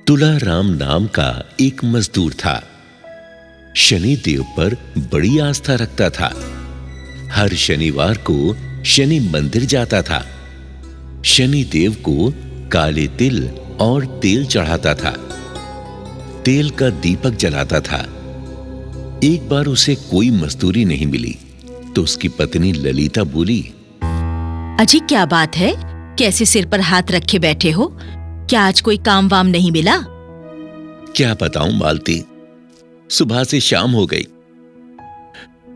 तुलाराम नाम का एक मजदूर था। शनि देव पर बड़ी आस्था रखता था। हर शनिवार को शनि मंदिर जाता था। शनि देव को काले तिल और तेल चढ़ाता था। तेल का दीपक जलाता था। एक बार उसे कोई मजदूरी नहीं मिली तो उसकी पत्नी ललिता बोली, अजी क्या बात है, कैसे सिर पर हाथ रखे बैठे हो? क्या आज कोई काम वाम नहीं मिला? क्या बताऊं मालती, सुबह से शाम हो गई,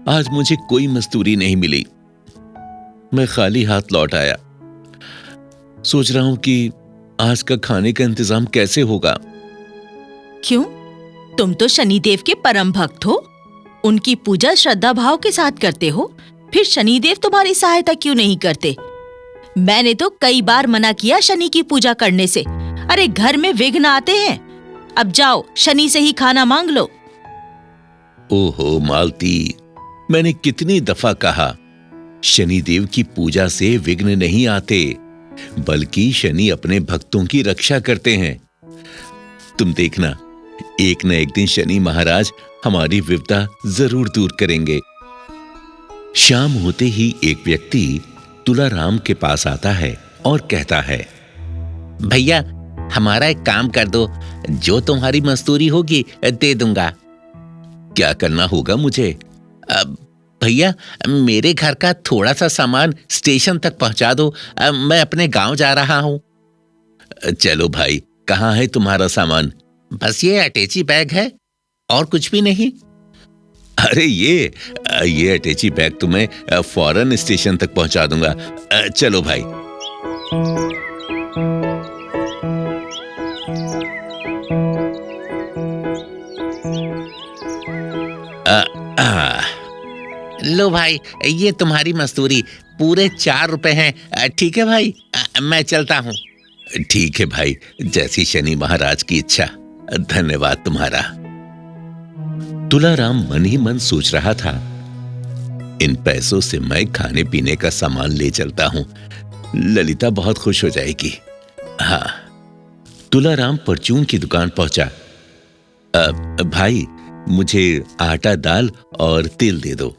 आज मुझे कोई मजदूरी नहीं मिली। मैं खाली हाथ लौट आया। सोच रहा हूं कि आज का खाने का इंतजाम कैसे होगा। क्यों? तुम तो शनिदेव के परम भक्त हो, उनकी पूजा श्रद्धा भाव के साथ करते हो, फिर शनिदेव तुम्हारी सहायता क्यों नहीं करते? मैंने तो कई बार मना किया शनि की पूजा करने से। अरे घर में विघ्न आते हैं। अब जाओ शनि से ही खाना मांग लो। ओहो मालती, मैंने कितनी दफा कहा, शनिदेव की पूजा से विघ्न नहीं आते, बल्कि शनि अपने भक्तों की रक्षा करते हैं। तुम देखना, एक न एक दिन शनि महाराज हमारी विपदा जरूर दूर करेंगे। शाम होते ही एक व्यक्ति तुलाराम के पास आता है और कहता है, भैया हमारा एक काम कर दो, जो तुम्हारी मजदूरी होगी दे दूंगा। क्या करना होगा मुझे? भैया मेरे घर का थोड़ा सा सामान स्टेशन तक पहुंचा दो, मैं अपने गांव जा रहा हूं। चलो भाई, कहाँ है तुम्हारा सामान? बस ये अटैची बैग है, और कुछ भी नहीं। अरे ये अटैची बैग तुम्हें फौरन स्टेशन तक पहुंचा दूंगा। चलो भाई। लो भाई, ये तुम्हारी मजदूरी, पूरे 4 रुपए हैं। ठीक है भाई, मैं चलता हूँ। ठीक है भाई, जैसी शनि महाराज की इच्छा। धन्यवाद तुम्हारा। तुलाराम मन ही मन सोच रहा था, इन पैसों से मैं खाने पीने का सामान ले चलता हूं, ललिता बहुत खुश हो जाएगी। हाँ, तुलाराम परचून की दुकान पहुंचा। भाई मुझे आटा, दाल और तेल दे दो।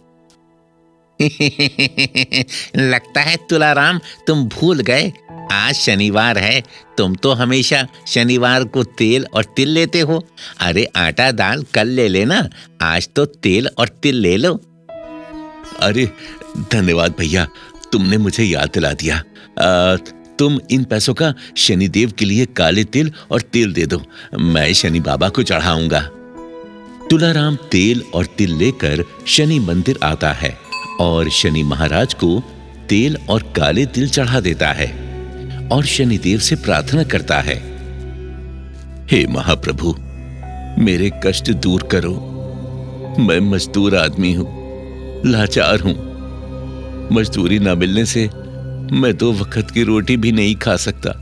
लगता है तुलाराम तुम भूल गए, आज शनिवार है। तुम तो हमेशा शनिवार को तेल और तिल लेते हो। अरे आटा दाल कल ले लेना, आज तो तेल और तिल ले लो। अरे धन्यवाद भैया, तुमने मुझे याद दिला दिया। तुम इन पैसों का शनिदेव के लिए काले तिल और तेल दे दो, मैं शनि बाबा को चढ़ाऊंगा। तुलाराम तेल और तिल लेकर शनि मंदिर आता है और शनि महाराज को तेल और काले तिल चढ़ा देता है और शनिदेव से प्रार्थना करता है, हे महाप्रभु, मेरे कष्ट दूर करो। मैं मजदूर आदमी हूं, लाचार हूं। मजदूरी ना मिलने से मैं 2 वक्त की रोटी भी नहीं खा सकता।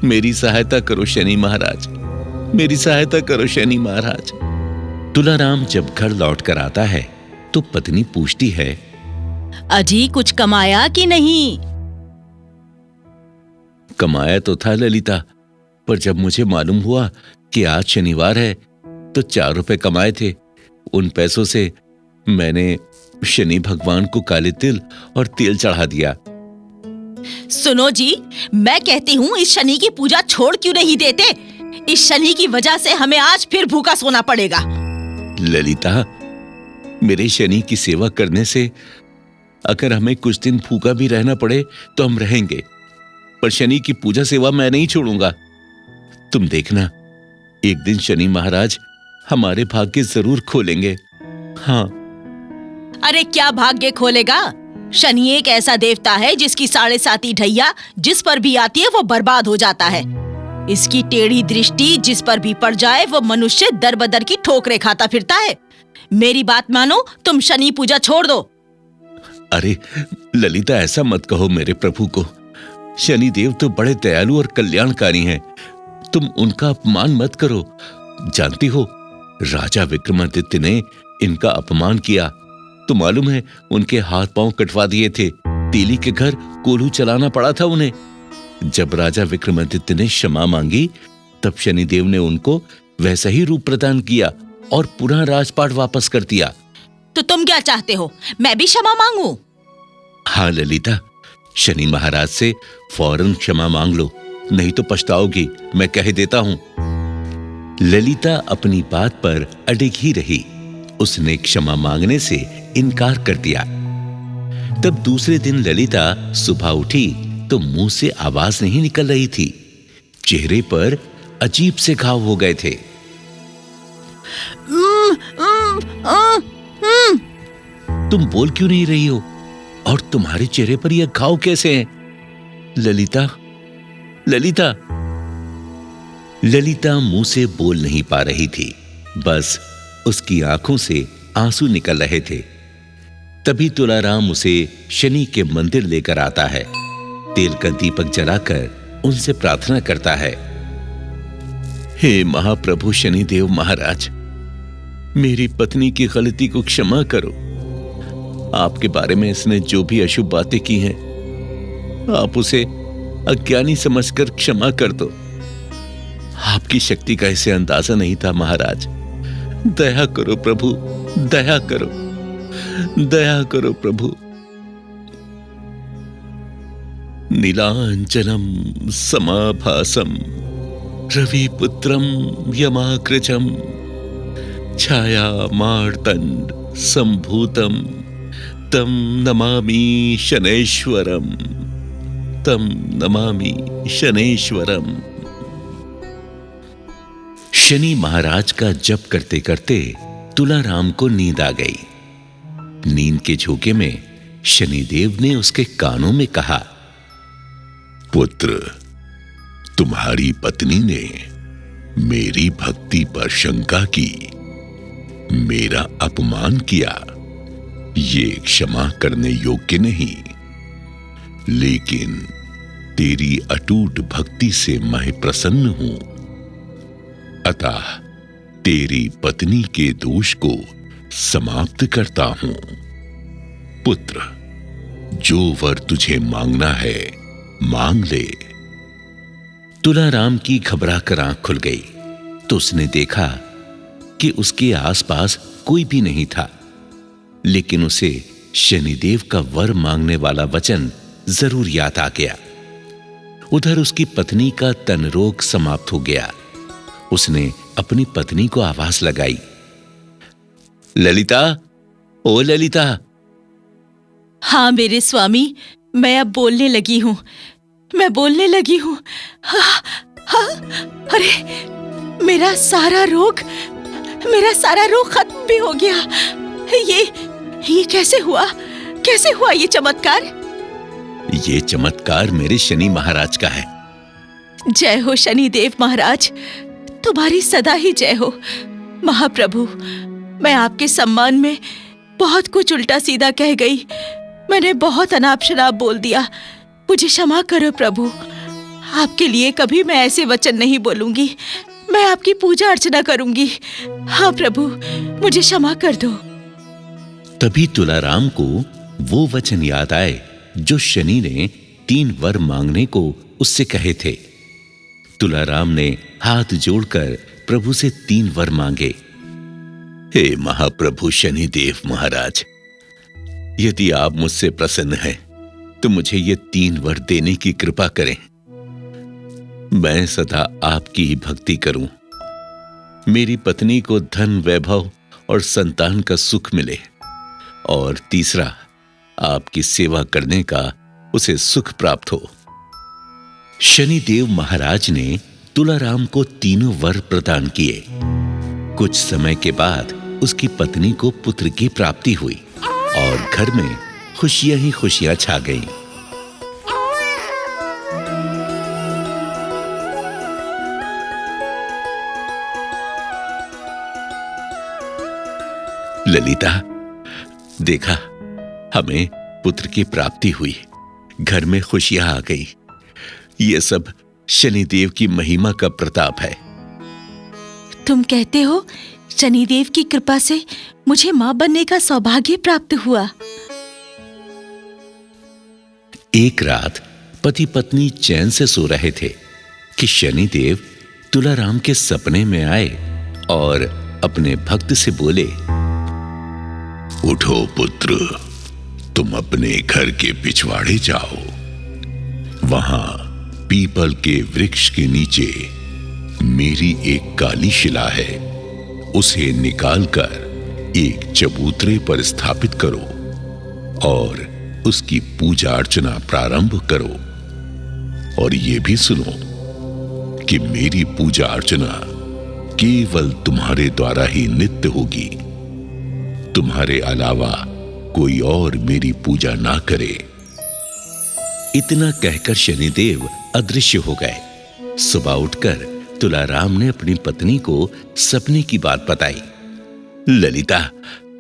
मेरी सहायता करो शनि महाराज, मेरी सहायता करो शनि महाराज। तुलाराम जब घर लौट कर आता है तो पत्नी पूछती है, अजी कुछ कमाया कि नहीं? कमाया तो था ललिता, पर जब मुझे मालूम हुआ कि आज शनिवार है तो 4 रुपए कमाए थे। उन पैसों से मैंने शनि भगवान को काले तिल और तेल चढ़ा दिया। सुनो जी, मैं कहती हूँ इस शनि की पूजा छोड़ क्यों नहीं देते? इस शनि की वजह से हमें आज फिर भूखा सोना पड़ेगा। ललिता, मेरे शनि की सेवा करने से अगर हमें कुछ दिन भूखा भी रहना पड़े तो हम रहेंगे, पर शनि की पूजा सेवा मैं नहीं छोड़ूंगा। तुम देखना, एक दिन शनि महाराज हमारे भाग्य जरूर खोलेंगे। हाँ। अरे क्या भाग्य खोलेगा? शनि एक ऐसा देवता है जिसकी 7.5 ढैया जिस पर भी आती है वो बर्बाद हो जाता है। इसकी टेढ़ी दृष्टि जिस पर भी पड़ जाए वो मनुष्य दर बदर की ठोकरें खाता फिरता है। मेरी बात मानो, तुम शनि पूजा छोड़ दो। अरे ललिता, ऐसा मत कहो मेरे प्रभु को। शनिदेव तो बड़े दयालु और कल्याणकारी हैं, तुम उनका अपमान मत करो। जानती हो, राजा विक्रमादित्य ने इनका अपमान किया तो मालूम है उनके हाथ पांव कटवा दिए थे। तेली के घर कोल्हू चलाना पड़ा था उन्हें। जब राजा विक्रमादित्य ने क्षमा मांगी तब शनिदेव ने उनको वैसा ही रूप प्रदान किया और पुनः राजपाट वापस कर दिया। तो तुम क्या चाहते हो, मैं भी क्षमा मांगू? हाँ ललिता, शनि महाराज से फौरन क्षमा मांग लो, नहीं तो पछताओगी, मैं कह देता हूं। ललिता अपनी बात पर अडिग ही रही। उसने क्षमा मांगने से इनकार कर दिया। तब दूसरे दिन ललिता सुबह उठी तो मुंह से आवाज नहीं निकल रही थी। चेहरे पर अजीब से घाव हो गए थे। तुम बोल क्यों नहीं रही हो? और तुम्हारे चेहरे पर यह घाव कैसे हैं? ललिता, ललिता। ललिता मुंह से बोल नहीं पा रही थी, बस उसकी आंखों से आंसू निकल रहे थे। तभी तुलाराम उसे शनि के मंदिर लेकर आता है। तेल का दीपक जलाकर उनसे प्रार्थना करता है, हे महाप्रभु शनिदेव महाराज, मेरी पत्नी की गलती को क्षमा करो। आपके बारे में इसने जो भी अशुभ बातें की हैं, आप उसे अज्ञानी समझकर क्षमा कर दो। आपकी शक्ति का इसे अंदाजा नहीं था महाराज। दया करो प्रभु, दया करो, दया करो प्रभु। नीलांजनम समाभासम रविपुत्रम यमाकृजम छाया मार्तंड संभूतम तम नमामि शनैश्वरम, तम नमामि शनैश्वरम। शनि महाराज का जप करते करते तुलाराम को नींद आ गई। नींद के झोंके में शनिदेव ने उसके कानों में कहा, पुत्र, तुम्हारी पत्नी ने मेरी भक्ति पर शंका की, मेरा अपमान किया, ये क्षमा करने योग्य नहीं। लेकिन तेरी अटूट भक्ति से मैं प्रसन्न हूं, अतः तेरी पत्नी के दोष को समाप्त करता हूं। पुत्र, जो वर तुझे मांगना है मांग ले। तुलाराम की घबराकर आंख खुल गई तो उसने देखा कि उसके आसपास कोई भी नहीं था, लेकिन उसे शनिदेव का वर मांगने वाला वचन जरूर याद आ गया। उधर उसकी पत्नी का तन रोग समाप्त हो गया। उसने अपनी पत्नी को आवाज लगाई, ललिता, ओ ललिता। हाँ मेरे स्वामी, मैं अब बोलने लगी हूँ, मैं बोलने लगी हूँ। हाँ, हाँ, अरे मेरा सारा रोग खत्म भी हो गया। ये कैसे हुआ? कैसे हुआ ये चमत्कार? ये चमत्कार मेरे शनि महाराज का है। जय हो शनिदेव महाराज, तुम्हारी सदा ही जय हो। महाप्रभु, मैं आपके सम्मान में बहुत कुछ उल्टा सीधा कह गई। मैंने बहुत अनाप शनाप बोल दिया, मुझे क्षमा करो प्रभु। आपके लिए कभी मैं ऐसे वचन नहीं बोलूंगी। मैं आपकी पूजा अर्चना करूंगी। हाँ प्रभु, मुझे क्षमा कर दो। तभी तुलाराम को वो वचन याद आए जो शनि ने 3 वर मांगने को उससे कहे थे। तुलाराम ने हाथ जोड़कर प्रभु से 3 वर मांगे। हे महाप्रभु शनिदेव महाराज, यदि आप मुझसे प्रसन्न हैं तो मुझे ये 3 वर देने की कृपा करें। मैं सदा आपकी ही भक्ति करूं, मेरी पत्नी को धन वैभव और संतान का सुख मिले, और तीसरा, आपकी सेवा करने का उसे सुख प्राप्त हो। शनिदेव महाराज ने तुलाराम को 3 वर प्रदान किए। कुछ समय के बाद उसकी पत्नी को पुत्र की प्राप्ति हुई और घर में खुशियां ही खुशियां छा गईं। ललिता, देखा, हमें पुत्र की प्राप्ति हुई, घर में खुशियां आ गई। ये सब शनिदेव की महिमा का प्रताप है। तुम कहते हो शनिदेव की कृपा से मुझे मां बनने का सौभाग्य प्राप्त हुआ। एक रात पति पत्नी चैन से सो रहे थे कि शनिदेव तुलाराम के सपने में आए और अपने भक्त से बोले, उठो पुत्र, तुम अपने घर के पिछवाड़े जाओ। वहां पीपल के वृक्ष के नीचे मेरी एक काली शिला है, उसे निकालकर एक चबूतरे पर स्थापित करो और उसकी पूजा अर्चना प्रारंभ करो। और ये भी सुनो कि मेरी पूजा अर्चना केवल तुम्हारे द्वारा ही नित्य होगी, तुम्हारे अलावा कोई और मेरी पूजा ना करे। इतना कहकर शनिदेव अदृश्य हो गए। सुबह उठकर तुलाराम ने अपनी पत्नी को सपने की बात बताई। ललिता,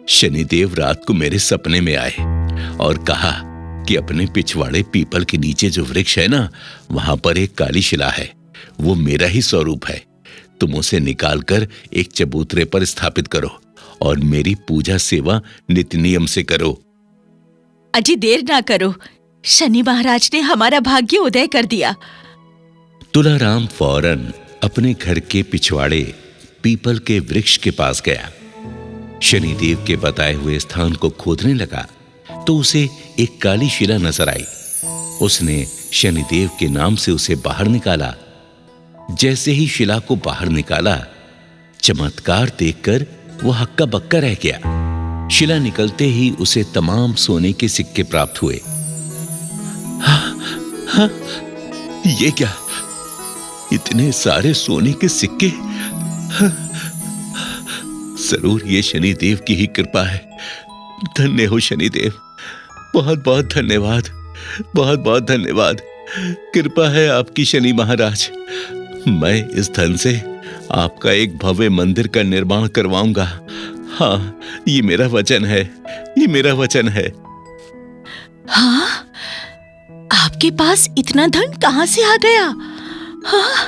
शनिदेव रात को मेरे सपने में आए और कहा कि अपने पिछवाड़े पीपल के नीचे जो वृक्ष है ना, वहां पर एक काली शिला है, वो मेरा ही स्वरूप है। तुम उसे निकालकर एक चबूतरे पर स्थापित करो और मेरी पूजा सेवा नित्य नियम से करो। अजी देर ना करो, शनि महाराज ने हमारा भाग्य उदय कर दिया। तुलाराम फौरन अपने घर के पिछवाड़े पीपल के वृक्ष के पास गया। शनिदेव के बताए हुए स्थान को खोदने लगा तो उसे एक काली शिला नजर आई। उसने शनिदेव के नाम से उसे बाहर निकाला। जैसे ही शिला को बाहर निकाला, चमत्कार देखकर वो हक्का बक्का रह गया। शिला निकलते ही उसे तमाम सोने के सिक्के प्राप्त हुए। हाँ, ये क्या? इतने सारे सोने के सिक्के? हाँ, जरूर ये शनिदेव की ही कृपा है। धन्य हो शनिदेव, बहुत बहुत धन्यवाद, बहुत बहुत धन्यवाद। कृपा है आपकी शनि महाराज। मैं इस धन से आपका एक भव्य मंदिर का निर्माण करवाऊंगा। हाँ, ये मेरा वचन है, ये मेरा वचन है। हाँ, आपके पास इतना धन कहां से आ गया? हाँ?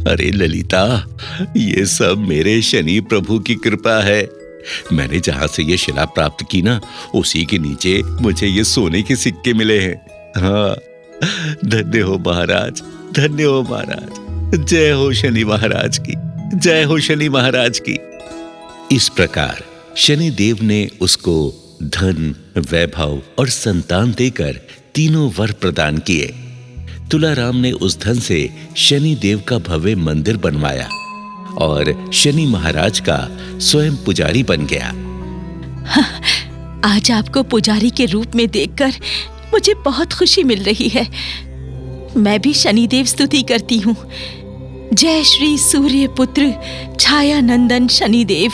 अरे ललिता, ये सब मेरे शनि प्रभु की कृपा है। मैंने जहां से ये शिला प्राप्त की ना, उसी के नीचे मुझे ये सोने के सिक्के मिले हैं। हाँ, धन्य हो महाराज, धन्य हो महाराज। जय हो शनि महाराज की, जय हो शनि महाराज की। इस प्रकार शनिदेव ने उसको धन, वैभव और संतान देकर तीनों वर प्रदान किए। तुलाराम ने उस धन से शनि देव का भव्य मंदिर बनवाया और शनि महाराज का स्वयं पुजारी बन गया। आज आपको पुजारी के रूप में देखकर मुझे बहुत खुशी मिल रही है। मैं भी शनिदेव स्तुति करती हूँ। जय श्री सूर्य पुत्र छाया नंदन शनिदेव,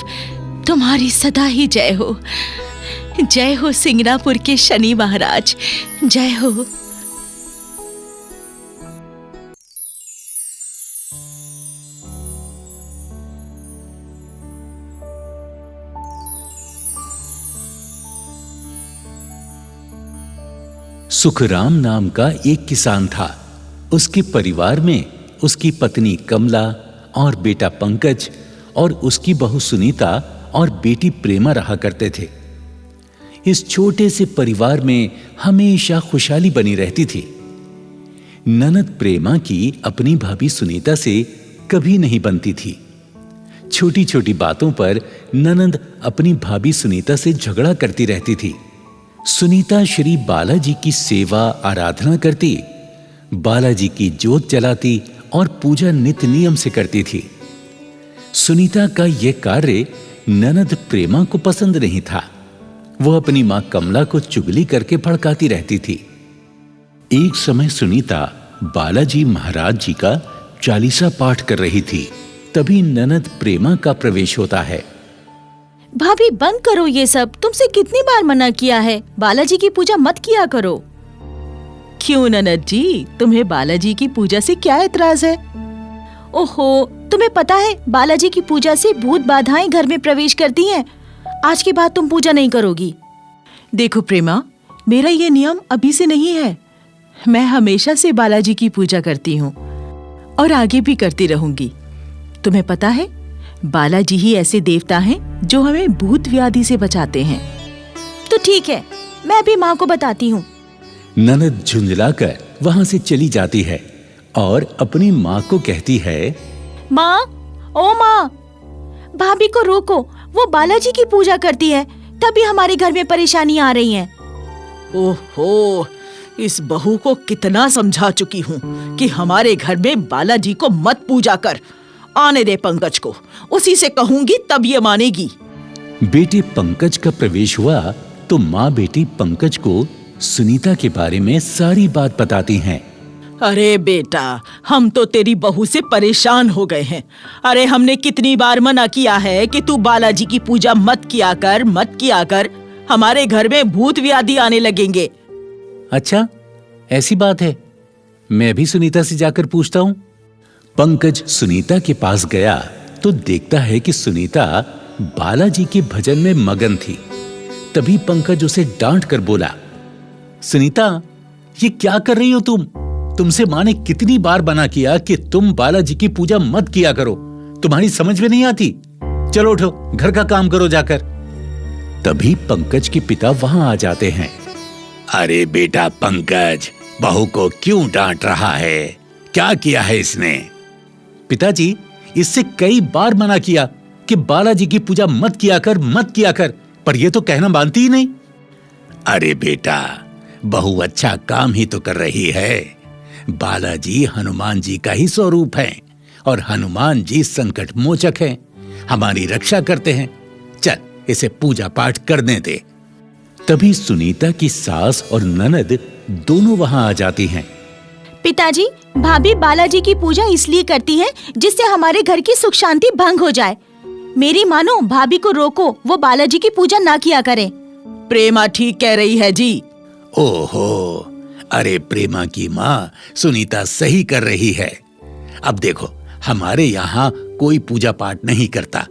तुम्हारी सदा ही जय हो। जय हो सिंगनापुर के शनि महाराज, जय हो। सुखराम नाम का एक किसान था। उसके परिवार में उसकी पत्नी कमला और बेटा पंकज और उसकी बहू सुनीता और बेटी प्रेमा रहा करते थे। इस छोटे से परिवार में हमेशा खुशहाली बनी रहती थी। ननद प्रेमा की अपनी भाभी सुनीता से कभी नहीं बनती थी। छोटी छोटी बातों पर ननद अपनी भाभी सुनीता से झगड़ा करती रहती थी। सुनीता श्री बालाजी की सेवा आराधना करती, बालाजी की जोत जलाती और पूजा नित्य नियम से करती थी। सुनीता का यह कार्य ननद प्रेमा को पसंद नहीं था। वह अपनी मां कमला को चुगली करके भड़काती रहती थी। एक समय सुनीता बालाजी महाराज जी का चालीसा पाठ कर रही थी। तभी ननद प्रेमा का प्रवेश होता है। भाभी बंद करो ये सब, तुमसे कितनी बार मना किया है, बालाजी की पूजा मत किया करो। क्यों ननद जी, तुम्हें बालाजी की पूजा से क्या एतराज है? ओहो, तुम्हें पता है बालाजी की पूजा से भूत बाधाएं घर में प्रवेश करती हैं। आज के बाद तुम पूजा नहीं करोगी। देखो प्रेमा, मेरा ये नियम अभी से नहीं है। मैं हमेशा से बालाजी की पूजा करती हूँ और आगे भी करती रहूंगी। तुम्हें पता है बालाजी ही ऐसे देवता हैं जो हमें भूत व्याधि से बचाते हैं। तो ठीक है, मैं भी माँ को बताती हूँ। ननद झुंझलाकर वहां से चली जाती है और अपनी माँ को कहती है, माँ, ओ माँ, भाभी को रोको, वो बालाजी की पूजा करती है, तभी हमारे घर में परेशानी आ रही है। ओहो, इस बहू को कितना समझा चुकी हूँ कि हमारे घर में बालाजी को मत पूजा कर। आने दे पंकज को, उसी से कहूंगी तब ये मानेगी। बेटे पंकज का प्रवेश हुआ तो माँ बेटी पंकज को सुनीता के बारे में सारी बात बताती हैं। अरे बेटा, हम तो तेरी बहू से परेशान हो गए हैं। अरे हमने कितनी बार मना किया है कि तू बालाजी की पूजा मत किया कर, हमारे घर में भूत व्याधि आने लगेंगे। अच्छा, ऐसी बात है, मैं भी सुनीता से जाकर पूछता हूँ। पंकज सुनीता के पास गया तो देखता है कि सुनीता बालाजी के भजन में मगन थी। तभी पंकज उसे डांट कर बोला, सुनीता, ये क्या कर रही हो तुम? तुमसे माँ ने कितनी बार मना किया कि तुम बालाजी की पूजा मत किया करो, तुम्हारी समझ में नहीं आती? चलो उठो, घर का काम करो जाकर। तभी पंकज के पिता वहां आ जाते हैं। अरे बेटा पंकज, बहू को क्यों डांट रहा है? क्या किया है इसने? पिताजी, इससे कई बार मना किया कि बालाजी की पूजा मत किया कर, पर यह तो कहना मानती ही नहीं। अरे बेटा, बहू अच्छा काम ही तो कर रही है। बालाजी हनुमान जी का ही स्वरूप है और हनुमान जी संकट मोचक हैं, हमारी रक्षा करते हैं। चल, इसे पूजा पाठ करने दे। तभी सुनीता की सास और ननद दोनों वहां आ जाती हैं। पिताजी, भाभी बालाजी की पूजा इसलिए करती है जिससे हमारे घर की सुख शांति भंग हो जाए। मेरी मानो, भाभी को रोको, वो बालाजी की पूजा ना किया करें। प्रेमा ठीक कह रही है जी। ओहो, अरे प्रेमा की माँ, सुनीता सही कर रही है। अब देखो, हमारे यहाँ कोई पूजा पाठ नहीं करता।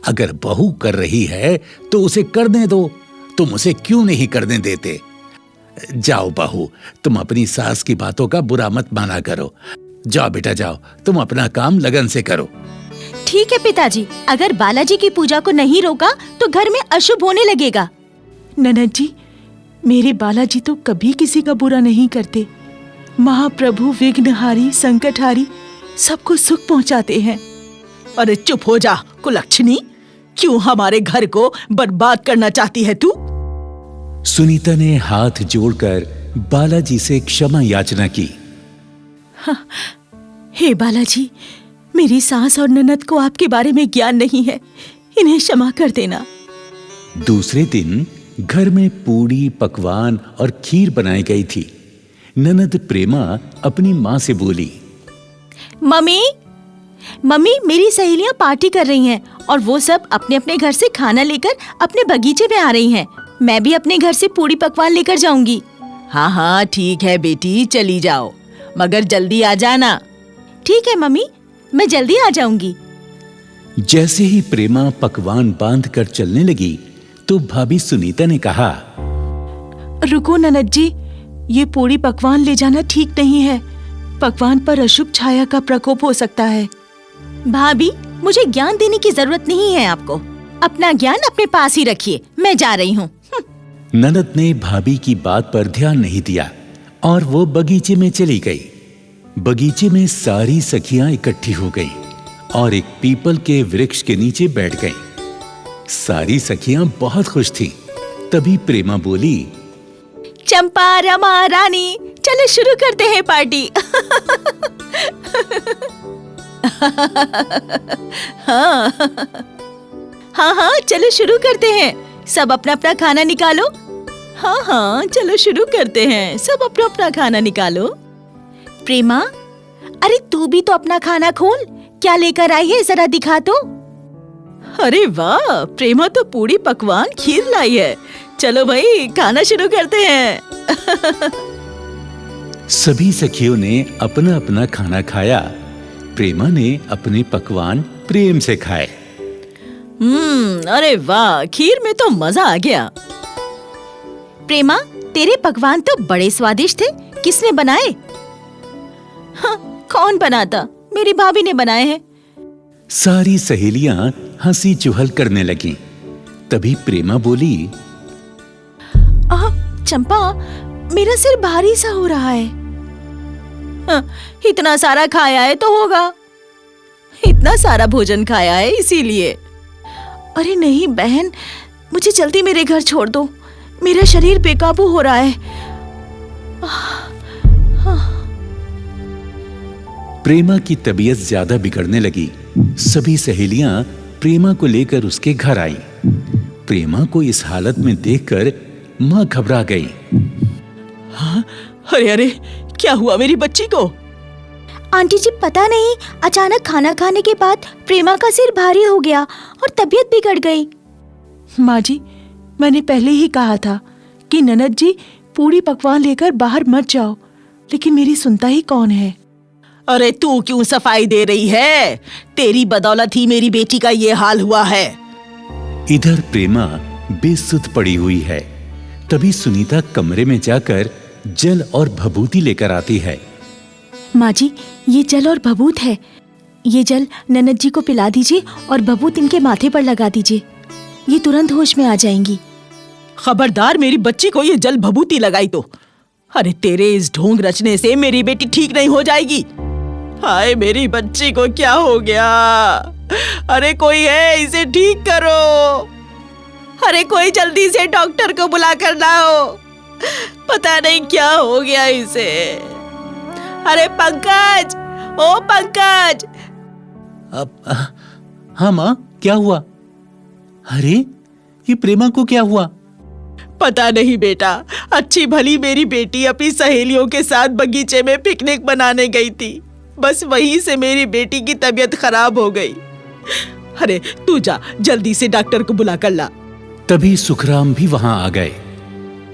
अगर बहू कर रही है तो उसे करने दो, तुम उसे क्यों नहीं करने देते? जाओ बहू, तुम अपनी सास की बातों का बुरा मत माना करो। जाओ बेटा, जाओ, तुम अपना काम लगन से करो। ठीक है पिताजी, अगर बालाजी की पूजा को नहीं रोका तो घर में अशुभ होने लगेगा। ननद जी, मेरे बालाजी तो कभी किसी का बुरा नहीं करते। महाप्रभु विघ्नहारी, संकटहारी, सबको सुख पहुंचाते हैं। अरे चुप हो जा कुलक्षणी, क्यों हमारे घर को बर्बाद करना चाहती है तू? सुनीता ने हाथ जोड़कर बालाजी से क्षमा याचना की। हे बालाजी, मेरी सास और ननद को आपके बारे में ज्ञान नहीं है, इन्हें क्षमा कर देना। दूसरे दिन घर में पूड़ी, पकवान और खीर बनाई गई थी। ननद प्रेमा अपनी माँ से बोली, मम्मी, मेरी सहेलियां पार्टी कर रही हैं और वो सब अपने अपने घर से खाना लेकर अपने बगीचे में आ रही हैं। मैं भी अपने घर से पूड़ी पकवान लेकर जाऊंगी। हाँ हाँ ठीक है बेटी, चली जाओ, मगर जल्दी आ जाना। ठीक है मम्मी, मैं जल्दी आ जाऊंगी। जैसे ही प्रेमा पकवान बांध कर चलने लगी तो भाभी सुनीता ने कहा, रुको ननद जी, ये पूरी पकवान ले जाना ठीक नहीं है। पकवान पर अशुभ छाया का प्रकोप हो सकता है। भाभी, मुझे ज्ञान देने की जरूरत नहीं है आपको। अपना ज्ञान अपने पास ही रखिए, मैं जा रही हूँ। ननद ने भाभी की बात पर ध्यान नहीं दिया और वो बगीचे में चली गई। बगीचे में सारी सखियां इकट्ठी हो गईं और एक पीपल के वृक्ष के नीचे बैठ गईं। सारी सखियां बहुत खुश थीं। तभी प्रेमा बोली, चंपा, रमा, रानी, चलो शुरू करते हैं पार्टी। हाँ, चलो शुरू करते हैं। सब अपना अपना खाना निकालो। हाँ, चलो शुरू करते हैं। सब अपना अपना खाना निकालो। प्रेमा, अरे तू भी तो अपना खाना खोल। क्या लेकर आई है, जरा दिखा तो। अरे वाह, प्रेमा तो पूरी पकवान खीर लाई है। चलो भाई, खाना शुरू करते हैं। सभी सखियों ने अपना अपना खाना खाया। प्रेमा ने अपने पकवान प्रेम से खाए। अरे वाह, खीर में तो मजा आ गया। प्रेमा, तेरे पकवान तो बड़े स्वादिष्ट थे। किसने बनाए? हाँ, कौन बनाता, मेरी भाभी ने बनाए हैं। सारी सहेलियां हंसी चुहल करने लगीं। तभी प्रेमा बोली, चंपा, मेरा सिर भारी सा हो रहा है। हाँ, इतना सारा खाया है तो होगा, इतना सारा भोजन खाया है इसीलिए। अरे नहीं बहन, मुझे जल्दी मेरे घर छोड़ दो, मेरा शरीर बेकाबू हो रहा है। प्रेमा की तबीयत ज्यादा बिगड़ने लगी। सभी सहेलियां प्रेमा को लेकर उसके घर आईं। प्रेमा को इस हालत में देखकर मां घबरा गई। हाँ? अरे अरे, क्या हुआ मेरी बच्ची को? आंटी जी पता नहीं, अचानक खाना खाने के बाद प्रेमा का सिर भारी हो गया और तबीयत बिगड़ गई। माँ जी, मैंने पहले ही कहा था कि ननद जी पूरी पकवान लेकर बाहर मत जाओ, लेकिन मेरी सुनता ही कौन है। अरे तू क्यों सफाई दे रही है? तेरी बदौलत ही मेरी बेटी का ये हाल हुआ है। इधर प्रेमा बेसुध पड़ी हुई है। तभी सुनीता कमरे में जाकर जल और भभूति लेकर आती है। माँ जी, ये जल और भभूत है, ये जल ननद जी को पिला दीजिए और भभूत इनके माथे पर लगा दीजिए, ये तुरंत होश में आ जाएंगी। खबरदार मेरी बच्ची को ये जल भभूति लगाई तो, अरे तेरे इस ढोंग रचने से मेरी बेटी ठीक नहीं हो जाएगी। हाय मेरी बच्ची को क्या हो गया? अरे कोई है, इसे ठीक करो। अरे कोई जल्दी से डॉक्टर को बुला कर लाओ, पता नहीं क्या हो गया इसे। अरे पंकज, ओ पंकज। हाँ माँ, क्या हुआ? अरे ये प्रेमा को क्या हुआ? पता नहीं बेटा, अच्छी भली मेरी बेटी अपनी सहेलियों के साथ बगीचे में पिकनिक मनाने गई थी, बस वहीं से मेरी बेटी की तबीयत खराब हो गई। अरे तू जा, जल्दी से डॉक्टर को बुला कर ला। तभी सुखराम भी वहां आ गए।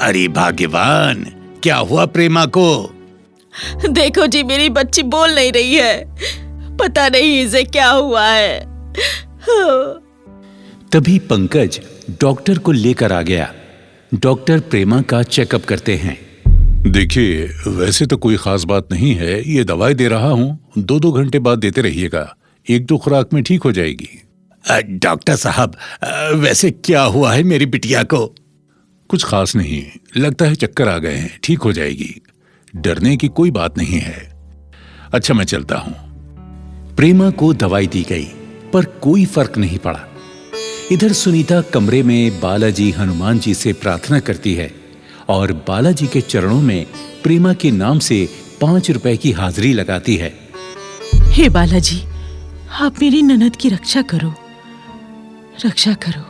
अरे भाग्यवान, क्या हुआ प्रेमा को? देखो जी, मेरी बच्ची बोल नहीं रही है, पता नहीं इसे क्या हुआ है। तभी पंकज डॉक्टर को लेकर आ गया। डॉक्टर प्रेमा का चेकअप करते हैं। देखिए, वैसे तो कोई खास बात नहीं है, ये दवाई दे रहा हूँ, 2-2 घंटे बाद देते रहिएगा, 1-2 खुराक में ठीक हो जाएगी। डॉक्टर साहब, वैसे क्या हुआ है मेरी बिटिया को? कुछ खास नहीं, लगता है चक्कर आ गए हैं, ठीक हो जाएगी, डरने की कोई बात नहीं है। अच्छा मैं चलता हूँ। प्रेमा को दवाई दी गई पर कोई फर्क नहीं पड़ा। इधर सुनीता कमरे में बालाजी हनुमान जी से प्रार्थना करती है और बालाजी के चरणों में प्रेमा के नाम से 5 रुपए की हाजिरी लगाती है। हे बालाजी, आप मेरी ननद की रक्षा करो, रक्षा करो।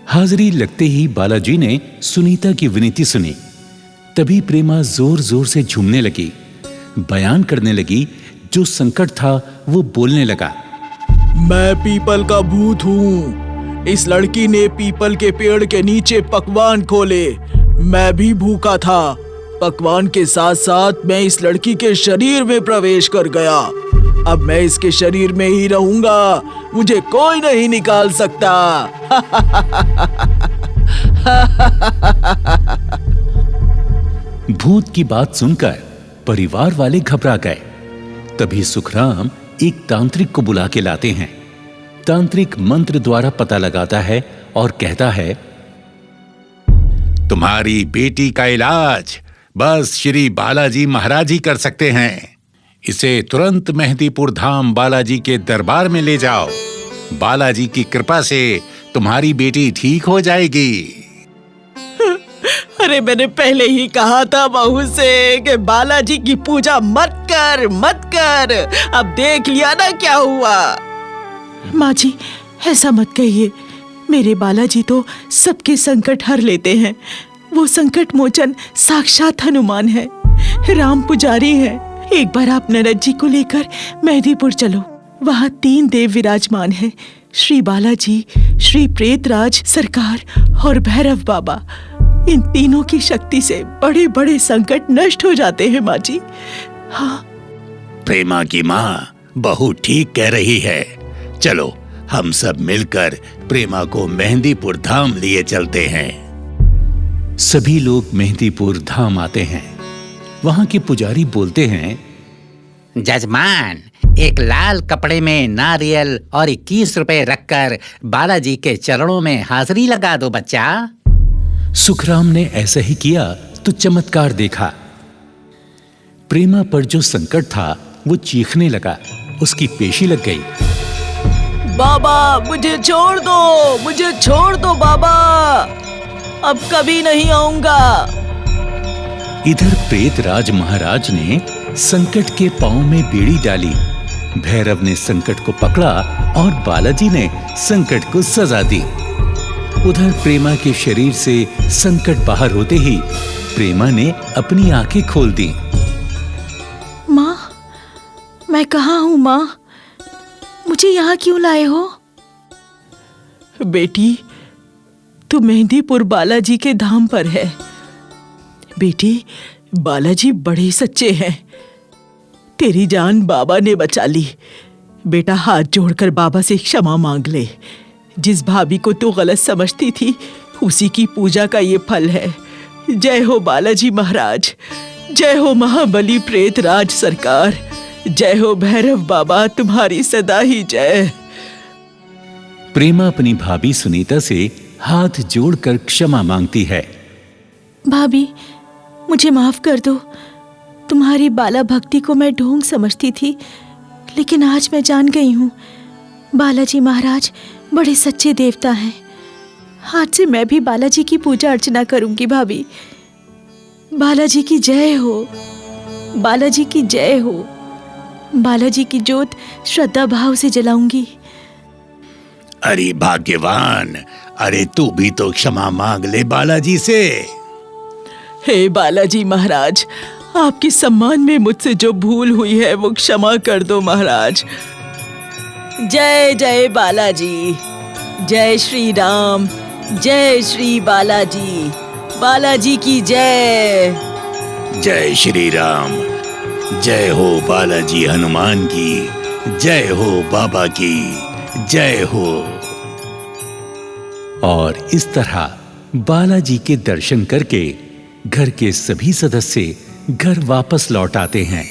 हाजिरी लगते ही बालाजी ने सुनीता की विनती सुनी। तभी प्रेमा जोर जोर से झूमने लगी, बयान करने लगी। जो संकट था वो बोलने लगा। मैं पीपल का भूत हूँ। इस लड़की ने पीपल के पेड़ के नीचे पकवान खोले, मैं भी भूखा था। पकवान के साथ साथ मैं इस लड़की के शरीर में प्रवेश कर गया। अब मैं इसके शरीर में ही रहूंगा, मुझे कोई नहीं निकाल सकता। भूत की बात सुनकर परिवार वाले घबरा गए। तभी सुखराम एक तांत्रिक को बुला के लाते हैं। तांत्रिक मंत्र द्वारा पता लगाता है और कहता है, तुम्हारी बेटी का इलाज बस श्री बालाजी महाराज ही कर सकते हैं। इसे तुरंत मेहंदीपुर धाम बालाजी के दरबार में ले जाओ। बालाजी की कृपा से तुम्हारी बेटी ठीक हो जाएगी। अरे मैंने पहले ही कहा था बहू से कि बालाजी की पूजा मत कर, मत कर। अब देख लिया ना क्या हुआ। माँ जी, ऐसा मत कहिए, मेरे बालाजी तो सबके संकट हर लेते हैं। वो संकट मोचन साक्षात हनुमान है, राम पुजारी है। एक बार आप नरद जी को लेकर मेहंदीपुर चलो, वहाँ 3 देव विराजमान हैं, श्री बालाजी, श्री प्रेतराज सरकार और भैरव बाबा। इन तीनों की शक्ति से बड़े बड़े संकट नष्ट हो जाते हैं माँ जी। हाँ। प्रेमा की माँ बहू ठीक कह रही है। चलो हम सब मिलकर प्रेमा को मेहंदीपुर धाम लिए चलते हैं। सभी लोग मेहंदीपुर धाम आते हैं। वहां के पुजारी बोलते हैं, जजमान, एक लाल कपड़े में नारियल और 21 रुपए रखकर बालाजी के चरणों में हाजिरी लगा दो बच्चा। सुखराम ने ऐसा ही किया तो चमत्कार देखा। प्रेमा पर जो संकट था वो चीखने लगा। उसकी पेशी लग गई। बाबा मुझे छोड़ दो बाबा, अब कभी नहीं आऊंगा। इधर प्रेतराज महाराज ने संकट के पांव में बेड़ी डाली। भैरव ने संकट को पकड़ा और बालाजी ने संकट को सजा दी। उधर प्रेमा के शरीर से संकट बाहर होते ही प्रेमा ने अपनी आंखें खोल दी। माँ, मैं कहाँ हूँ माँ? मुझे यहाँ क्यों लाए हो? बेटी, तू मेहंदीपुर बालाजी के धाम पर है। बेटी, बालाजी बड़े सच्चे हैं। तेरी जान बाबा ने बचा ली। बेटा, हाथ जोड़कर बाबा से क्षमा मांग ले। जिस भाभी को तू गलत समझती थी, उसी की पूजा का ये फल है। जय हो बालाजी महाराज, जय हो महाबली प्रेतराज सरकार, जय हो भैरव बाबा, तुम्हारी सदा ही जय। प्रेमा अपनी भाभी सुनीता से हाथ जोड़कर क्षमा मांगती है। भाभी, मुझे माफ कर दो। तुम्हारी बाला भक्ति को मैं ढोंग समझती थी, लेकिन आज मैं जान गई हूँ बालाजी महाराज बड़े सच्चे देवता हैं। आज से मैं भी बालाजी की पूजा अर्चना करूंगी। भाभी, बालाजी की जय हो, बालाजी की जय हो। बालाजी की जोत श्रद्धा भाव से जलाऊंगी। अरे भाग्यवान, अरे तू भी तो क्षमा मांग ले बालाजी से। हे बालाजी महाराज, आपके सम्मान में मुझसे जो भूल हुई है वो क्षमा कर दो महाराज। जय जय बालाजी, जय श्री राम, जय श्री बालाजी, बालाजी की जय। जय श्री राम, जय हो बालाजी हनुमान की, जय हो बाबा की, जय हो। और इस तरह बालाजी के दर्शन करके घर के सभी सदस्य घर वापस लौट आते हैं।